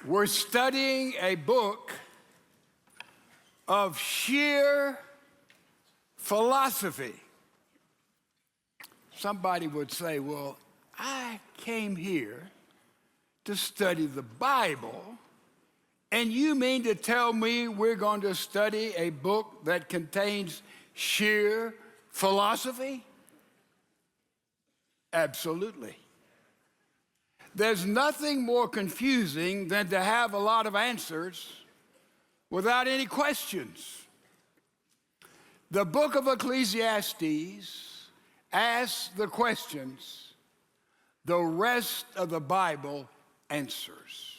We're studying a book of sheer philosophy. Somebody would say, well, I came here to study the Bible, and you mean to tell me we're going to study a book that contains sheer philosophy? Absolutely. There's nothing more confusing than to have a lot of answers without any questions. The book of Ecclesiastes asks the questions, the rest of the Bible answers.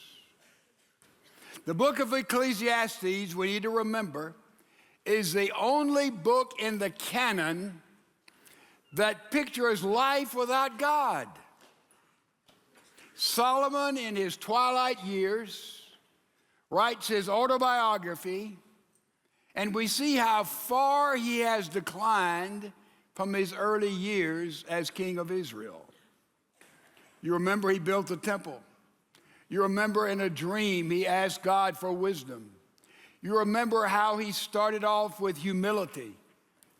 The book of Ecclesiastes, we need to remember, is the only book in the canon that pictures life without God. Solomon, in his twilight years, writes his autobiography, and we see how far he has declined from his early years as king of Israel. You remember he built the temple. You remember in a dream he asked God for wisdom. You remember how he started off with humility,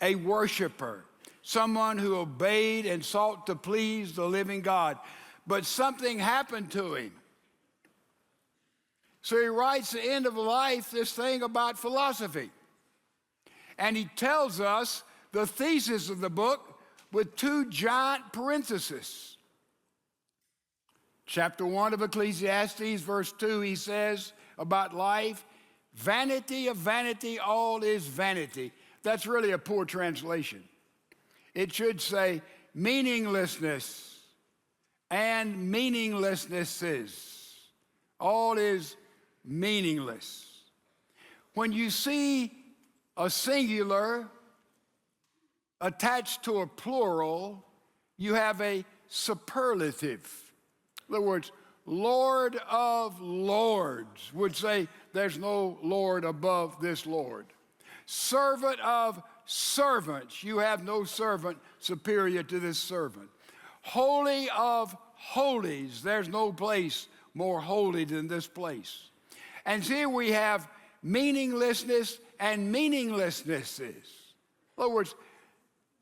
a worshiper, someone who obeyed and sought to please the living God. But something happened to him. So he writes at the end of life this thing about philosophy. And he tells us the thesis of the book with two giant parentheses. Chapter 1 of Ecclesiastes, verse 2, he says about life, vanity of vanity, all is vanity. That's really a poor translation. It should say meaninglessness and meaninglessnesses. All is meaningless. When you see a singular attached to a plural, you have a superlative. In other words, Lord of Lords would say there's no Lord above this Lord. Servant of servants, you have no servant superior to this servant. Holy of holies, there's no place more holy than this place. And here we have meaninglessness and meaninglessnesses. In other words,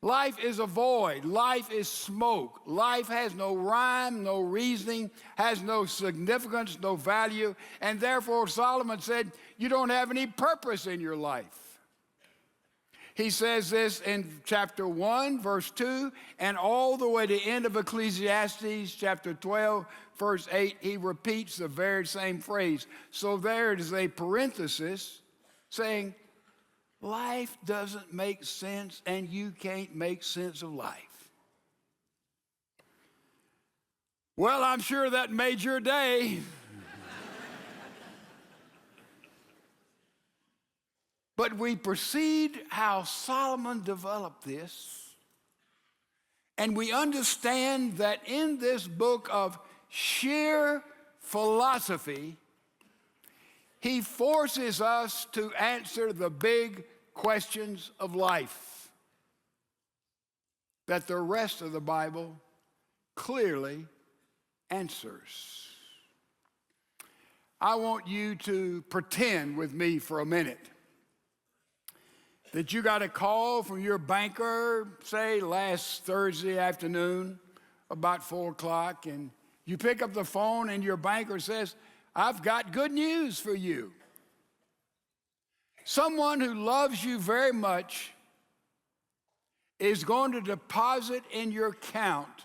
life is a void. Life is smoke. Life has no rhyme, no reasoning, has no significance, no value. And therefore, Solomon said, you don't have any purpose in your life. He says this in chapter 1, verse 2, and all the way to the end of Ecclesiastes, chapter 12, verse 8, he repeats the very same phrase. So there is a parenthesis saying, life doesn't make sense and you can't make sense of life. Well, I'm sure that made your day. But we proceed how Solomon developed this, and we understand that in this book of sheer philosophy, he forces us to answer the big questions of life that the rest of the Bible clearly answers. I want you to pretend with me for a minute that you got a call from your banker, say last Thursday afternoon, about 4 o'clock, and you pick up the phone and your banker says, I've got good news for you. Someone who loves you very much is going to deposit in your account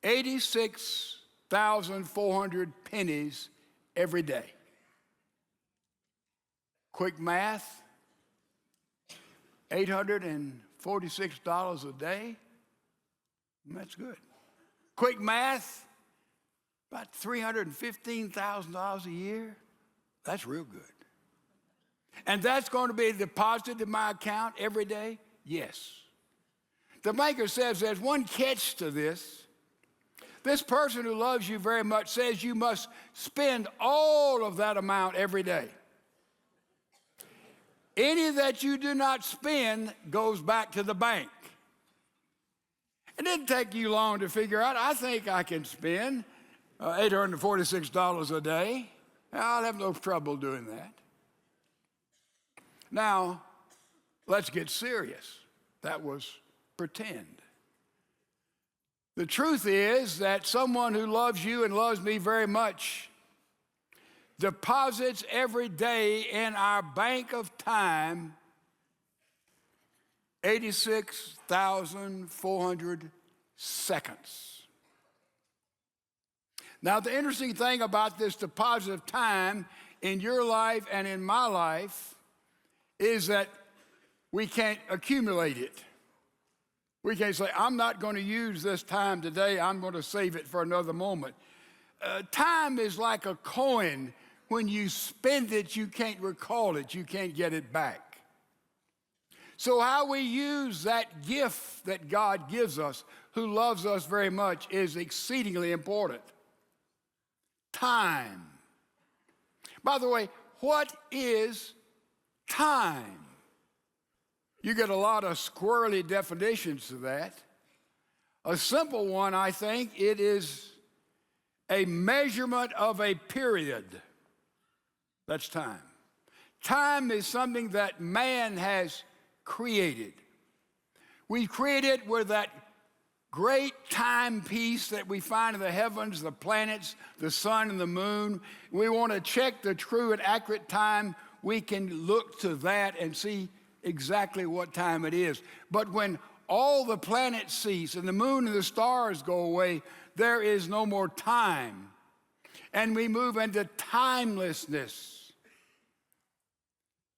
86,400 pennies every day. Quick math, $846 a day. That's good. Quick math, about $315,000 a year. That's real good. And that's going to be deposited in my account every day? Yes. The banker says there's one catch to this. This person who loves you very much says you must spend all of that amount every day. Any that you do not spend goes back to the bank. It didn't take you long to figure out, I think I can spend $846 a day. I'll have no trouble doing that. Now, let's get serious. That was pretend. The truth is that someone who loves you and loves me very much deposits every day in our bank of time 86,400 seconds. Now, the interesting thing about this deposit of time in your life and in my life is that we can't accumulate it. We can't say, I'm not going to use this time today, I'm going to save it for another moment. Time is like a coin. When you spend it, you can't recall it, you can't get it back. So how we use that gift that God gives us, who loves us very much, is exceedingly important. Time. By the way, what is time? You get a lot of squirrely definitions to that. A simple one, I think, it is a measurement of a period. That's time. Time is something that man has created. We created with that great timepiece that we find in the heavens, the planets, the sun, and the moon. We want to check the true and accurate time. We can look to that and see exactly what time it is. But when all the planets cease and the moon and the stars go away, there is no more time. And we move into timelessness.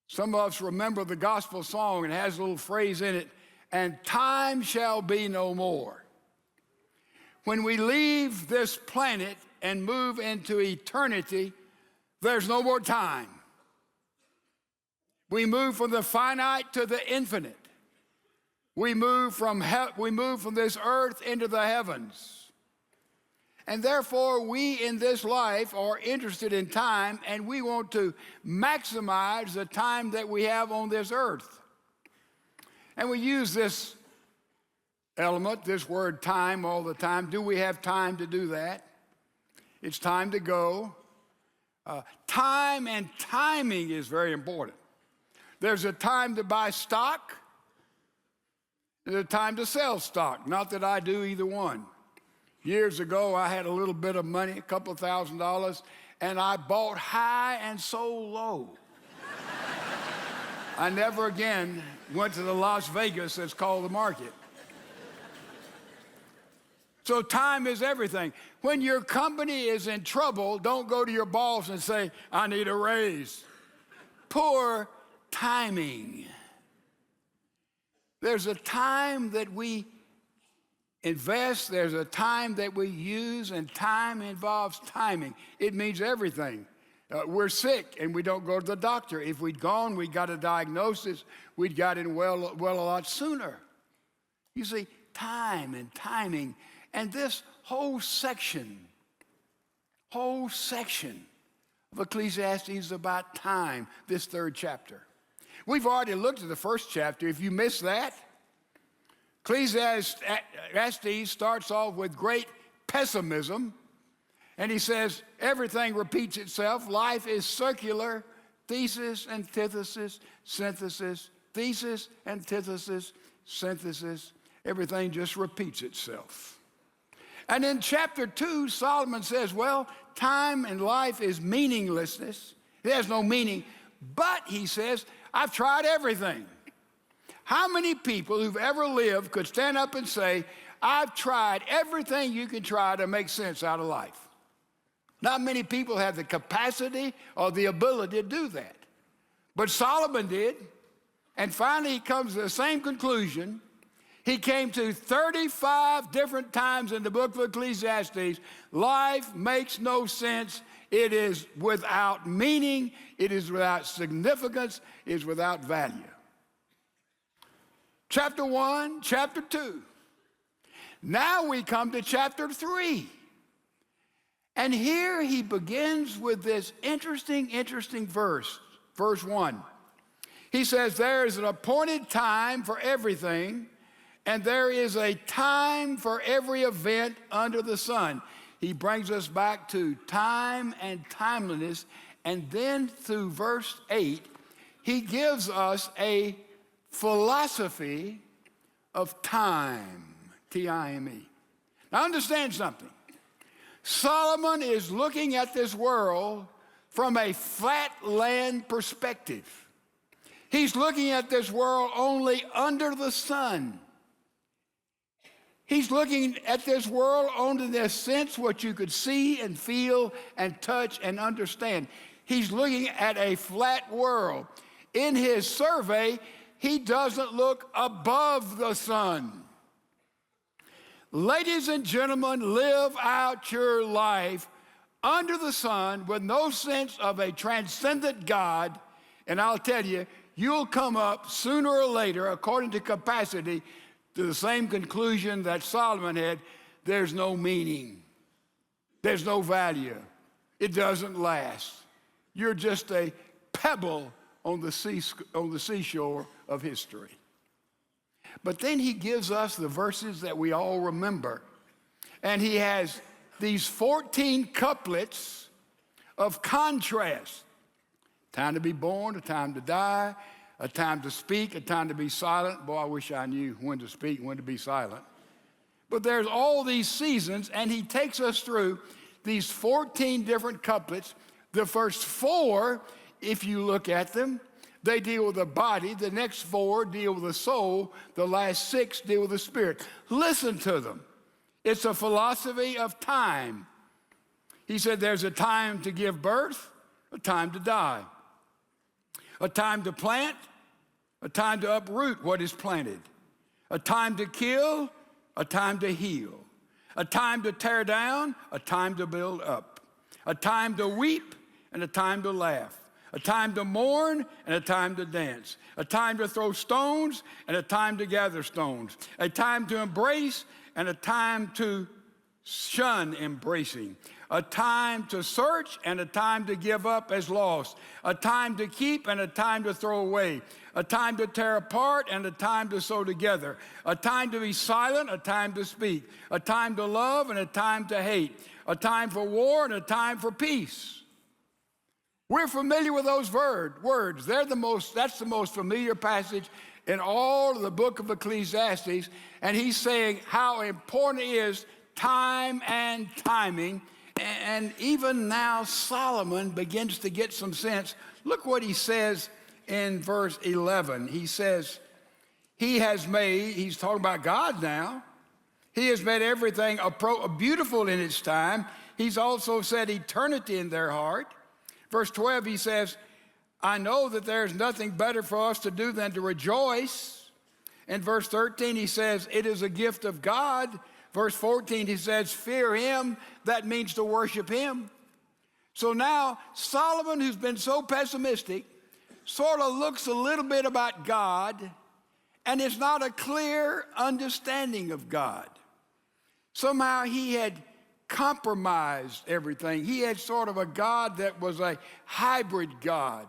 Some of us remember the gospel song, and it has a little phrase in it, and time shall be no more. When we leave this planet and move into eternity, there's no more time. We move from the finite to the infinite. We move from this earth into the heavens. And therefore, we in this life are interested in time, and we want to maximize the time that we have on this earth. And we use this element, this word time, all the time. Do we have time to do that? It's time to go. Time and timing is very important. There's a time to buy stock. There's a time to sell stock. Not that I do either one. Years ago, I had a little bit of money, a couple of $1,000s, and I bought high and sold low. I never again went to the Las Vegas that's called the market. So time is everything. When your company is in trouble, don't go to your boss and say, I need a raise. Poor timing. There's a time that we invest, there's a time that we use, and time involves timing. It means everything. We're sick and we don't go to the doctor. If we'd gone, we got a diagnosis, we'd got in well a lot sooner. You see, time and timing. And this whole section of Ecclesiastes is about time, this third chapter. We've already looked at the first chapter. If you missed that, Ecclesiastes starts off with great pessimism, and he says everything repeats itself. Life is circular, thesis, antithesis, synthesis, thesis, antithesis, synthesis. Everything just repeats itself. And in chapter 2, Solomon says, well, time and life is meaninglessness. It has no meaning. But, he says, I've tried everything. How many people who've ever lived could stand up and say, I've tried everything you can try to make sense out of life? Not many people have the capacity or the ability to do that. But Solomon did. And finally, he comes to the same conclusion. He came to 35 different times in the book of Ecclesiastes. Life makes no sense. It is without meaning. It is without significance. It is without value. Chapter 1, chapter 2. Now we come to chapter 3. And here he begins with this interesting verse. Verse 1. He says, there is an appointed time for everything, and there is a time for every event under the sun. he brings us back to time and timeliness. And then through verse 8, he gives us a philosophy of time, T-I-M-E. Now understand something. Solomon is looking at this world from a flat land perspective. He's looking at this world only under the sun. He's looking at this world only in the sense what you could see and feel and touch and understand. He's looking at a flat world. In his survey, he doesn't look above the sun. Ladies and gentlemen, live out your life under the sun with no sense of a transcendent God, and I'll tell you, you'll come up sooner or later, according to capacity, to the same conclusion that Solomon had. There's no meaning. There's no value. It doesn't last. You're just a pebble on the seashore of history. But then he gives us the verses that we all remember. And he has these 14 couplets of contrast. Time to be born, a time to die, a time to speak, a time to be silent. Boy, I wish I knew when to speak and when to be silent. But there's all these seasons, and he takes us through these 14 different couplets. The first 4, if you look at them, they deal with the body. The next 4 deal with the soul. The last 6 deal with the spirit. Listen to them. It's a philosophy of time. He said there's a time to give birth, a time to die, a time to plant, a time to uproot what is planted, a time to kill, a time to heal, a time to tear down, a time to build up, a time to weep and a time to laugh, a time to mourn and a time to dance, a time to throw stones and a time to gather stones, a time to embrace and a time to shun embracing, a time to search and a time to give up as lost, a time to keep and a time to throw away, a time to tear apart and a time to sew together, a time to be silent, a time to speak, a time to love and a time to hate, a time for war and a time for peace. We're familiar with those words. That's the most familiar passage in all of the book of Ecclesiastes, and he's saying how important it is time and timing. And even now, Solomon begins to get some sense. Look what he says in verse 11. He says, he's talking about God now. He has made everything beautiful in its time. He's also set eternity in their heart. Verse 12, he says, I know that there's nothing better for us to do than to rejoice. In verse 13, he says, it is a gift of God. Verse 14, he says, fear him. That means to worship him. So now, Solomon, who's been so pessimistic, sort of looks a little bit about God, and it's not a clear understanding of God. Somehow he had compromised everything. He had sort of a God that was a hybrid God,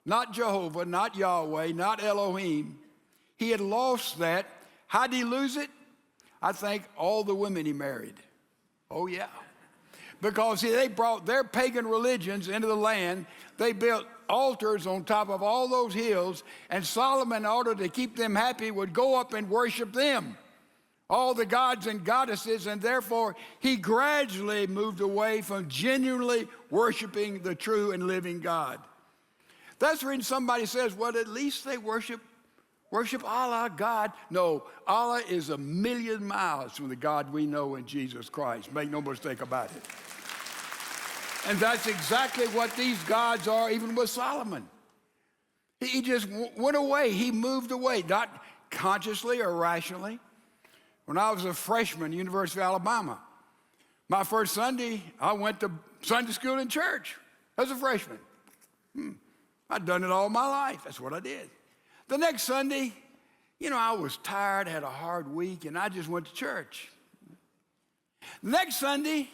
not Jehovah, not Yahweh, not Elohim. He had lost that. How did he lose it? I think all the women he married. Oh, yeah. Because they brought their pagan religions into the land. They built altars on top of all those hills, and Solomon, in order to keep them happy, would go up and worship them, all the gods and goddesses, and therefore he gradually moved away from genuinely worshiping the true and living God. That's when somebody says, well, at least they worship Allah, God. No, Allah is a million miles from the God we know in Jesus Christ. Make no mistake about it. And that's exactly what these gods are, even with Solomon. He just went away. He moved away, not consciously or rationally. When I was a freshman, University of Alabama, my first Sunday, I went to Sunday school in church as a freshman. I'd done it all my life. That's what I did. The next Sunday, I was tired, had a hard week, and I just went to church. The next Sunday,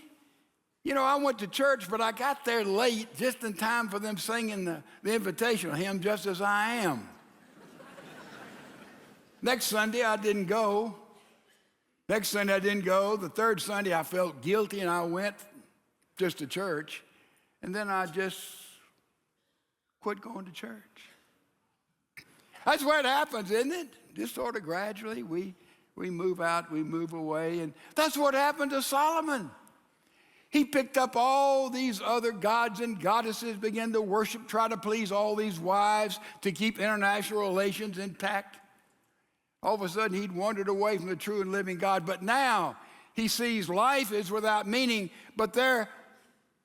I went to church, but I got there late, just in time for them singing the invitational hymn, Just As I Am. Next Sunday, I didn't go. Next Sunday I didn't go. The third Sunday I felt guilty and I went just to church. And then I just quit going to church. That's where it happens, isn't it? Just sort of gradually we move out, we move away. And that's what happened to Solomon. He picked up all these other gods and goddesses, began to worship, try to please all these wives to keep international relations intact. All of a sudden, he'd wandered away from the true and living God. But now he sees life is without meaning, but there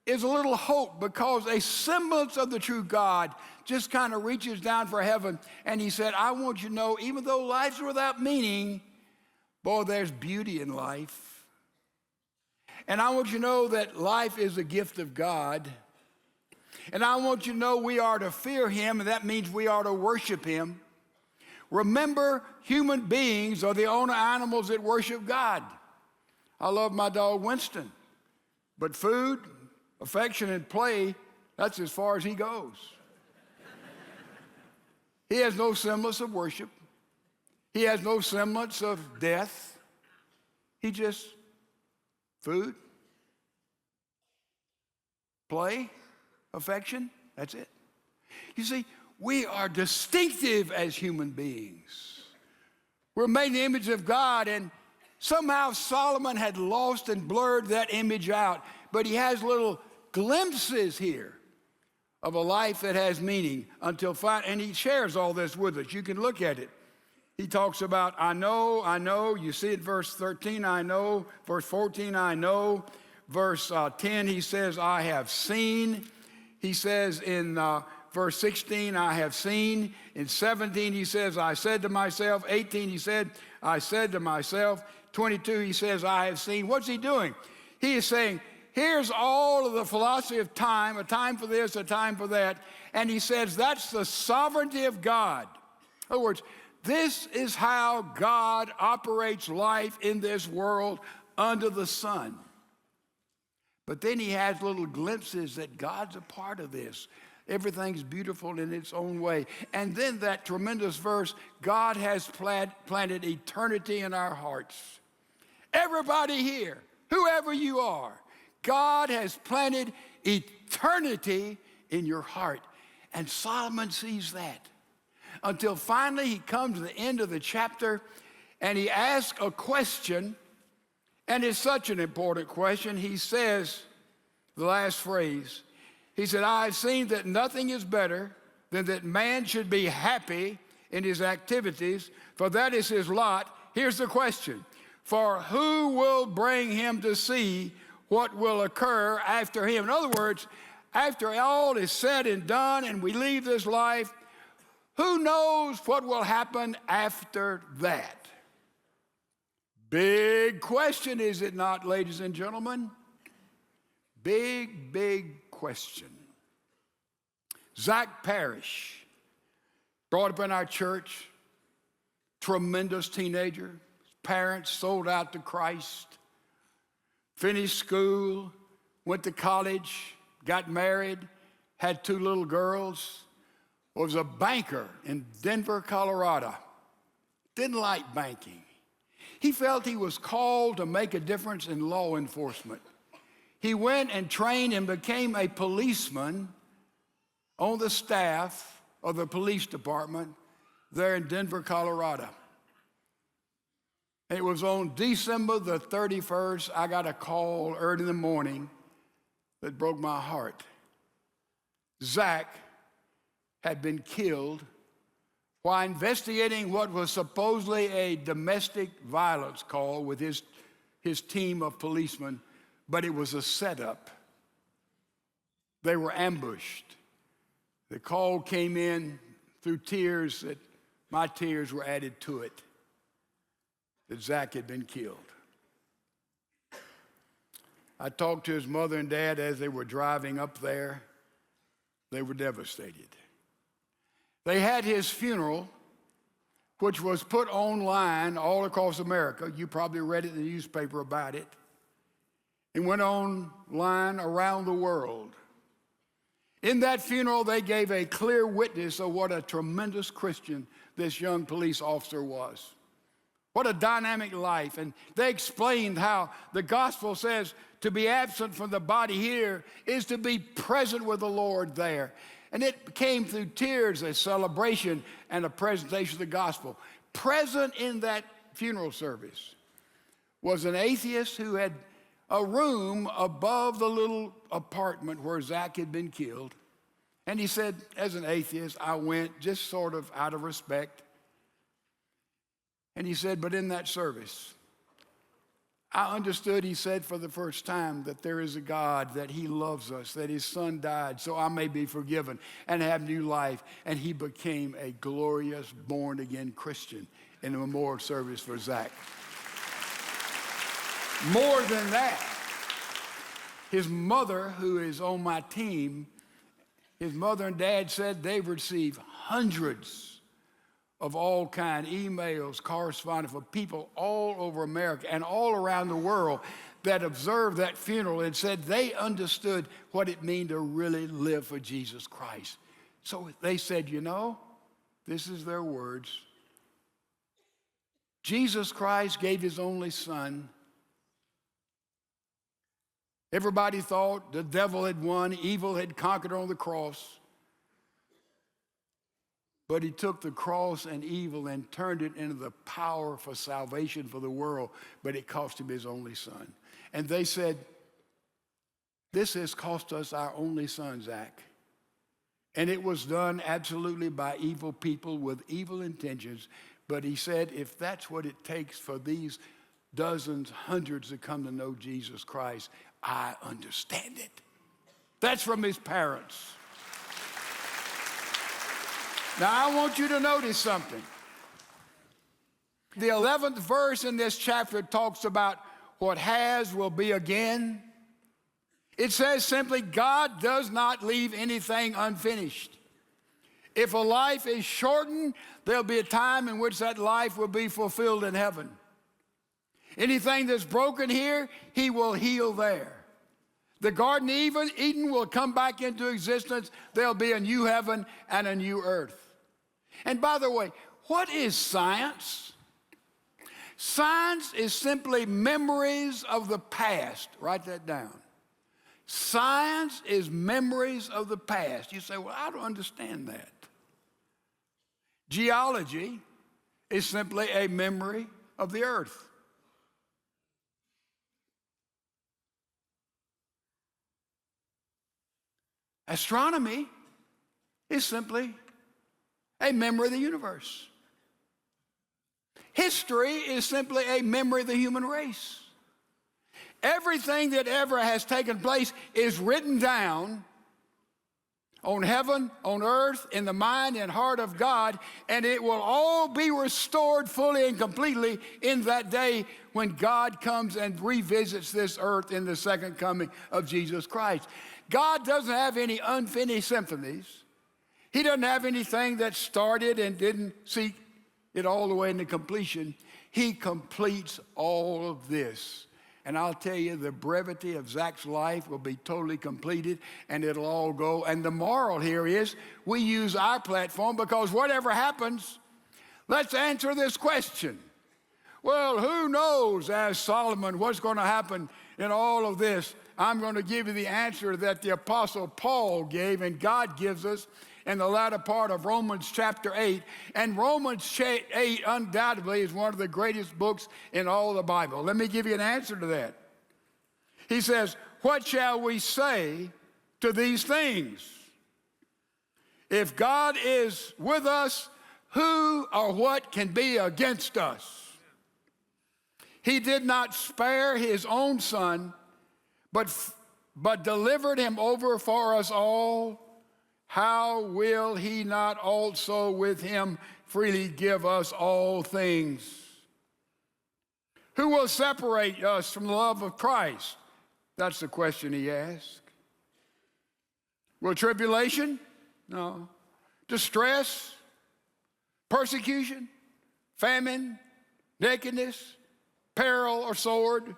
is a little hope because a semblance of the true God just kind of reaches down for heaven. And he said, I want you to know, even though life's without meaning, boy, there's beauty in life. And I want you to know that life is a gift of God. And I want you to know we are to fear him, and that means we are to worship him. Remember, human beings are the only animals that worship God. I love my dog Winston, but food, affection, and play, that's as far as he goes. He has no semblance of worship. He has no semblance of death. He just food, play, affection, that's it. You see, we are distinctive as human beings. We're made in the image of God, and somehow Solomon had lost and blurred that image out, but he has little glimpses here of a life that has meaning until finally, and he shares all this with us. You can look at it. He talks about, I know. You see it, verse 13, I know. Verse 14, I know. Verse 10, he says, I have seen. He says in verse 16, I have seen. In 17, he says, I said to myself. 18, he said, I said to myself. 22, he says, I have seen. What's he doing? He is saying, here's all of the philosophy of time, a time for this, a time for that. And he says, that's the sovereignty of God. In other words, this is how God operates life in this world under the sun. But then he has little glimpses that God's a part of this. Everything's beautiful in its own way. And then that tremendous verse, God has planted eternity in our hearts. Everybody here, whoever you are, God has planted eternity in your heart. And Solomon sees that. Until finally he comes to the end of the chapter and he asks a question, and it's such an important question. He says, the last phrase, he said, I have seen that nothing is better than that man should be happy in his activities, for that is his lot. Here's the question, for who will bring him to see what will occur after him? In other words, after all is said and done and we leave this life, who knows what will happen after that? Big question, is it not, ladies and gentlemen? Big, big question. Zach Parrish, brought up in our church, tremendous teenager. His parents sold out to Christ, finished school, went to college, got married, had 2 little girls. Was a banker in Denver, Colorado. Didn't like banking. He felt he was called to make a difference in law enforcement. He went and trained and became a policeman on the staff of the police department there in Denver, Colorado. It was on December the 31st, I got a call early in the morning that broke my heart. Zach had been killed while investigating what was supposedly a domestic violence call with his team of policemen, but it was a setup. They were ambushed. The call came in through tears that my tears were added to it, that Zach had been killed. I talked to his mother and dad as they were driving up there. They were devastated. They had his funeral, which was put online all across America. You probably read it in the newspaper about it. It went online around the world. In that funeral, they gave a clear witness of what a tremendous Christian this young police officer was. What a dynamic life. And they explained how the gospel says to be absent from the body here is to be present with the Lord there. And it came through tears, a celebration, and a presentation of the gospel. Present in that funeral service was an atheist who had a room above the little apartment where Zach had been killed. And he said, as an atheist, I went just sort of out of respect. And he said, but in that service, I understood, he said, for the first time that there is a God, that he loves us, that his son died so I may be forgiven and have new life. And he became a glorious born-again Christian in a memorial service for Zach. More than that, his mother, who is on my team, his mother and dad said they've received hundreds of all kind emails, correspondence from people all over America and all around the world that observed that funeral and said they understood what it meant to really live for Jesus Christ. So they said, you know, this is their words. Jesus Christ gave his only son. Everybody thought the devil had won, evil had conquered on the cross. But he took the cross and evil and turned it into the power for salvation for the world, but it cost him his only son. And they said, this has cost us our only son, Zach. And it was done absolutely by evil people with evil intentions. But he said, if that's what it takes for these dozens, hundreds to come to know Jesus Christ, I understand it. That's from his parents. Now, I want you to notice something. The 11th verse in this chapter talks about what has will be again. It says simply, God does not leave anything unfinished. If a life is shortened, there'll be a time in which that life will be fulfilled in heaven. Anything that's broken here, he will heal there. The Garden of Eden will come back into existence. There'll be a new heaven and a new earth. And by the way, what is science? Science is simply memories of the past. Write that down. Science is memories of the past. You say, well, I don't understand that. Geology is simply a memory of the earth. Astronomy is simply a memory of the universe. History is simply a memory of the human race. Everything that ever has taken place is written down on heaven, on earth, in the mind and heart of God, and it will all be restored fully and completely in that day when God comes and revisits this earth in the second coming of Jesus Christ. God doesn't have any unfinished symphonies. He doesn't have anything that started and didn't see it all the way into completion. He completes all of this. And I'll tell you, the brevity of Zach's life will be totally completed, and it'll all go. And the moral here is we use our platform because whatever happens, let's answer this question. Well, who knows, asked Solomon, what's going to happen in all of this? I'm going to give you the answer that the Apostle Paul gave, and God gives us in the latter part of Romans chapter 8. And Romans 8 undoubtedly is one of the greatest books in all the Bible. Let me give you an answer to that. He says, what shall we say to these things? If God is with us, who or what can be against us? He did not spare his own son, but delivered him over for us all. How will he not also with him freely give us all things? Who will separate us from the love of Christ? That's the question he asked. Will tribulation? No. Distress? Persecution? Famine? Nakedness? Peril or sword?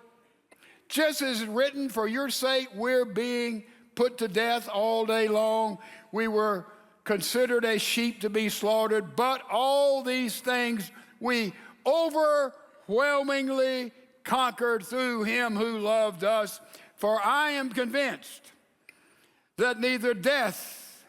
Just as it's written, for your sake we're being put to death all day long. We were considered as sheep to be slaughtered, but all these things we overcame overwhelmingly conquered through him who loved us. For I am convinced that neither death,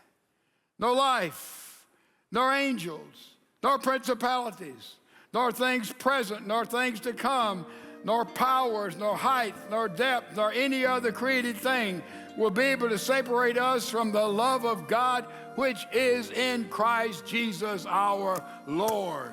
nor life, nor angels, nor principalities, nor things present, nor things to come, nor powers, nor height, nor depth, nor any other created thing will be able to separate us from the love of God which is in Christ Jesus our Lord.